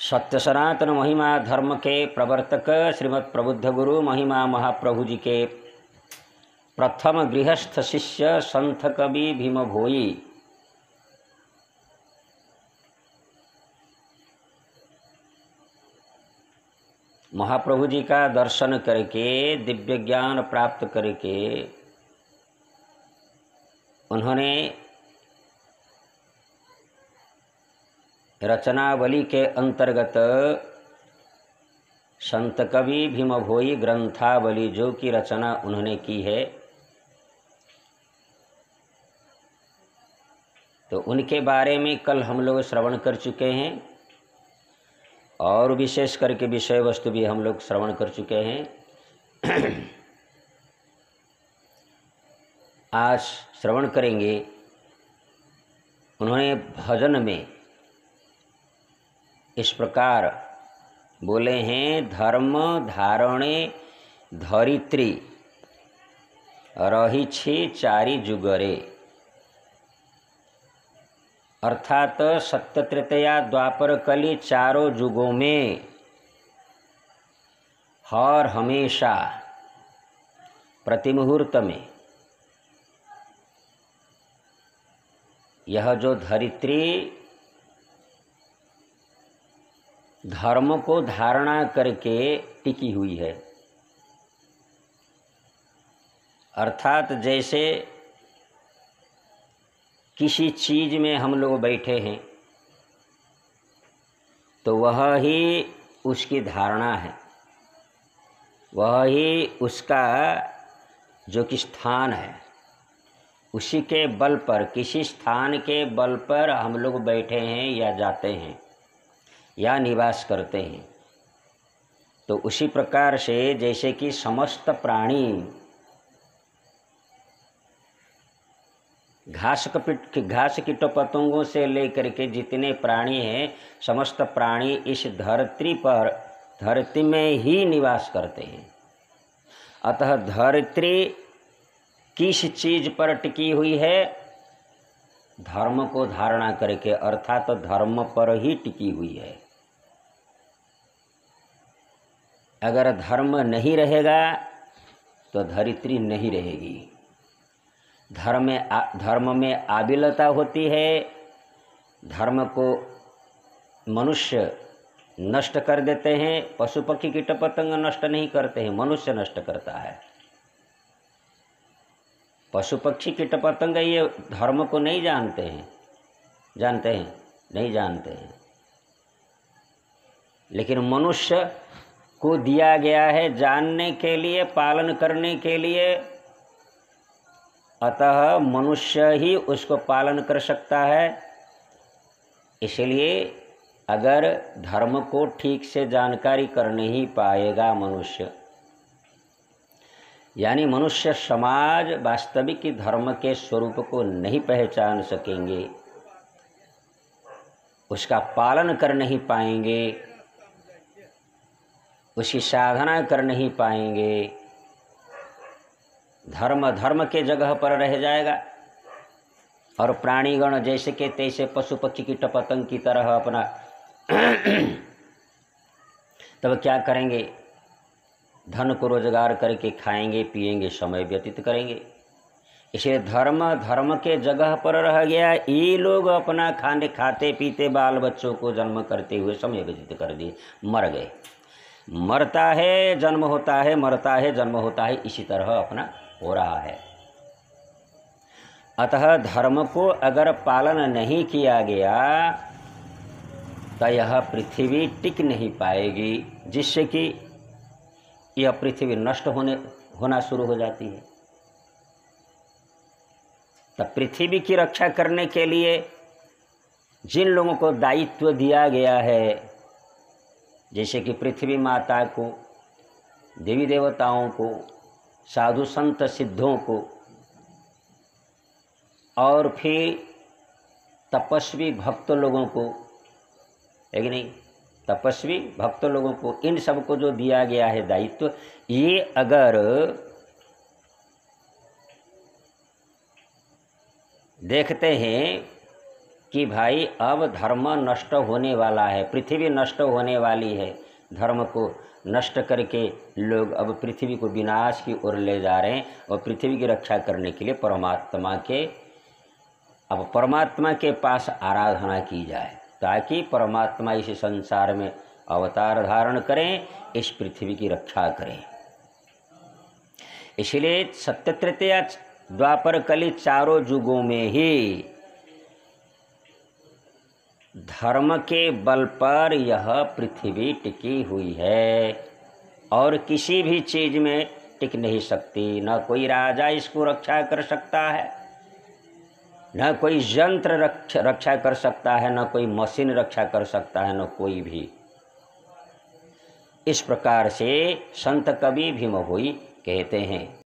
सत्य सनातन महिमा धर्म के प्रवर्तक श्रीमद् प्रबुद्ध गुरु महिमा महाप्रभु जी के प्रथम गृहस्थ शिष्य संत कवि भीम भोई महाप्रभु जी का दर्शन करके दिव्य ज्ञान प्राप्त करके उन्होंने रचनावली के अंतर्गत संत कवि भीम भोई ग्रंथावली जो की रचना उन्होंने की है, तो उनके बारे में कल हम लोग श्रवण कर चुके हैं और विशेष करके विषय वस्तु भी हम लोग श्रवण कर चुके हैं। आज श्रवण करेंगे। उन्होंने भजन में इस प्रकार बोले हैं, धर्म धारणे धरित्री रही छे चारि जुगरे, अर्थात सत्य त्रेतया द्वापर कली चारों युगों में हर हमेशा प्रतिमुहूर्त में यह जो धरित्री धर्म को धारणा करके टिकी हुई है। अर्थात जैसे किसी चीज में हम लोग बैठे हैं तो वह ही उसकी धारणा है, वह ही उसका जो कि स्थान है, उसी के बल पर, किसी स्थान के बल पर हम लोग बैठे हैं या जाते हैं या निवास करते हैं। तो उसी प्रकार से जैसे कि समस्त प्राणी घास कीट पतंगों से लेकर के जितने प्राणी हैं, समस्त प्राणी इस धरती में ही निवास करते हैं। अतः धरती किस चीज पर टिकी हुई है? धर्म को धारणा करके, अर्थात धर्म पर ही टिकी हुई है। अगर धर्म नहीं रहेगा तो धरित्री नहीं रहेगी। धर्म में आबिलता होती है। धर्म को मनुष्य नष्ट कर देते हैं। पशु पक्षी कीट पतंग नष्ट नहीं करते हैं, मनुष्य नष्ट करता है। पशु पक्षी कीट पतंग ये धर्म को नहीं जानते हैं, जानते हैं? नहीं जानते हैं। लेकिन मनुष्य को दिया गया है जानने के लिए, पालन करने के लिए। अतः मनुष्य ही उसको पालन कर सकता है। इसलिए अगर धर्म को ठीक से जानकारी कर नहीं पाएगा मनुष्य, यानी मनुष्य समाज वास्तविक धर्म के स्वरूप को नहीं पहचान सकेंगे, उसका पालन कर नहीं पाएंगे, उसकी साधना कर नहीं पाएंगे, धर्म के जगह पर रह जाएगा और प्राणीगण जैसे के तैसे पशु पक्षी कीट पतंग की तरह अपना तब क्या करेंगे? धन को रोजगार करके खाएंगे, पिएंगे, समय व्यतीत करेंगे। इसलिए धर्म के जगह पर रह गया। ये लोग अपना खाते पीते बाल बच्चों को जन्म करते हुए समय व्यतीत कर दिए, मर गए। मरता है जन्म होता है, मरता है जन्म होता है, इसी तरह अपना हो रहा है। अतः धर्म को अगर पालन नहीं किया गया तो यह पृथ्वी टिक नहीं पाएगी, जिससे कि यह पृथ्वी नष्ट होना शुरू हो जाती है। तब पृथ्वी की रक्षा करने के लिए जिन लोगों को दायित्व दिया गया है, जैसे कि पृथ्वी माता को, देवी देवताओं को, साधु संत सिद्धों को और फिर तपस्वी भक्त लोगों को, है कि नहीं? तपस्वी भक्त लोगों को, इन सबको जो दिया गया है दायित्व, ये अगर देखते हैं कि भाई अब धर्म नष्ट होने वाला है, पृथ्वी नष्ट होने वाली है, धर्म को नष्ट करके लोग अब पृथ्वी को विनाश की ओर ले जा रहे हैं और पृथ्वी की रक्षा करने के लिए परमात्मा के पास आराधना की जाए, ताकि परमात्मा इस संसार में अवतार धारण करें, इस पृथ्वी की रक्षा करें। इसलिए सत्य तृतीया द्वापर कली चारों युगों में ही धर्म के बल पर यह पृथ्वी टिकी हुई है और किसी भी चीज में टिक नहीं सकती। न कोई राजा इसको रक्षा कर सकता है, न कोई यंत्र रक्षा कर सकता है, न कोई मशीन रक्षा कर सकता है, न कोई भी। इस प्रकार से संत कवि भीम भोई कहते हैं।